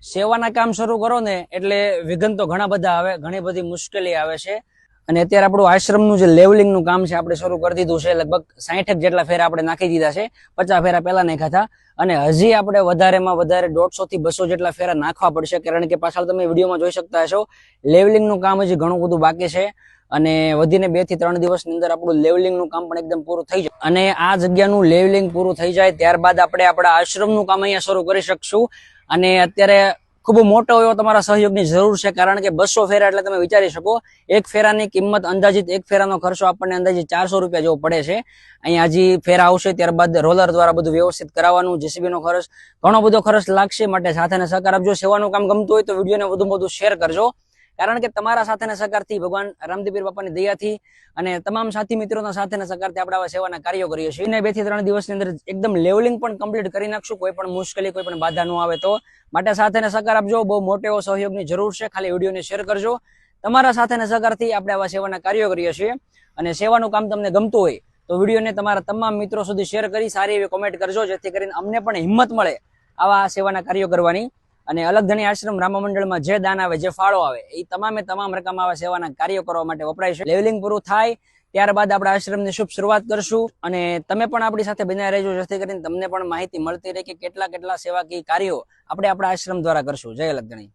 સેવાના કામ શરૂ કરો ને એટલે વિઘ્ન તો ઘણા બધા આવે, ઘણી બધી મુશ્કેલી આવે છે. અને અત્યારે આપણું આશ્રમનું જે લેવલિંગનું કામ છે આપણે શરૂ કરી દીધું છે. લગભગ 60 જેટલા ફેરા આપણે નાખી દીધા છે. 50 ફેરા પહેલા નાખ્યા હતા અને હજી આપણે વધારેમાં વધારે 150 થી 200 જેટલા ફેરા નાખવા પડશે. કારણ કે પાછળ તમે વિડીયોમાં જોઈ શકતા હશો લેવલિંગનું કામ હજી ઘણું બધું બાકી છે અને વધીને 2 થી 3 દિવસની અંદર આપણું લેવલિંગનું કામ પણ એકદમ પૂરું થઈ જાય. અને આ જગ્યાનું લેવલિંગ પૂરું થઈ જાય ત્યારબાદ આપણે આપણા આશ્રમનું કામ અહીંયા શરૂ કરી શકશું. અને અત્યારે ખૂબ મોટો એવો તમારા સહયોગની જરૂર છે, કારણ કે 200 ફેરા એટલે તમે વિચારી શકો એક ફેરાની કિંમત અંદાજિત એક ફેરાનો ખર્ચો આપણને અંદાજિત 400 રૂપિયા જેવો પડે છે. અહીંયા હજી ફેરા આવશે ત્યારબાદ રોલર દ્વારા બધું વ્યવસ્થિત કરાવવાનું, જેસીબી નો ખર્ચ, ઘણો બધો ખર્ચ લાગશે. માટે સાથે સહકાર આપજો. સેવાનું કામ ગમતું હોય તો વિડીયોને વધુમાં વધુ શેર કરજો, કારણ કે તમારા સાથે સહકારથી, ભગવાન રામદેવ પીર બાપાની દયાથી અને તમામ સાથી મિત્રોના સાથે સહકારથી આપણે આવા સેવાના કાર્યો કરીએ છીએ. 2 થી 3 દિવસની અંદર એકદમ લેવલિંગ પણ કમ્પ્લીટ કરી નાખશું, કોઈ પણ મુશ્કેલી, કોઈ પણ બાધા ન આવે તો. માટે સાથે સહકાર આપજો. બહુ મોટો એવો સહયોગની જરૂર છે, ખાલી વિડીયોને શેર કરજો. તમારા સાથે સહકારથી આપણે આવા સેવાના કાર્યો કરીએ છીએ. અને સેવાનું કામ તમને ગમતું હોય તો વિડીયોને તમારા તમામ મિત્રો સુધી શેર કરી સારી એવી કોમેન્ટ કરજો, જેથી કરીને અમને પણ હિંમત મળે આવા સેવાના કાર્યો કરવાની. અને અલગધણી આશ્રમ રામા મંડળમાં જે દાન આવે, જે ફાળો આવે, એ તમામ રકમ આવા સેવાના કાર્યો કરવા માટે વપરાય છે. લેવલિંગ પૂરું થાય ત્યારબાદ આપણે આશ્રમની શુભ શરૂઆત કરશું. અને તમે પણ આપણી સાથે બન્યા રહેજો, જેથી કરીને તમને પણ માહિતી મળતી રહે કે કેટલા સેવાકીય કાર્યો આપણે આપણા આશ્રમ દ્વારા કરશું. જય અલગધણી.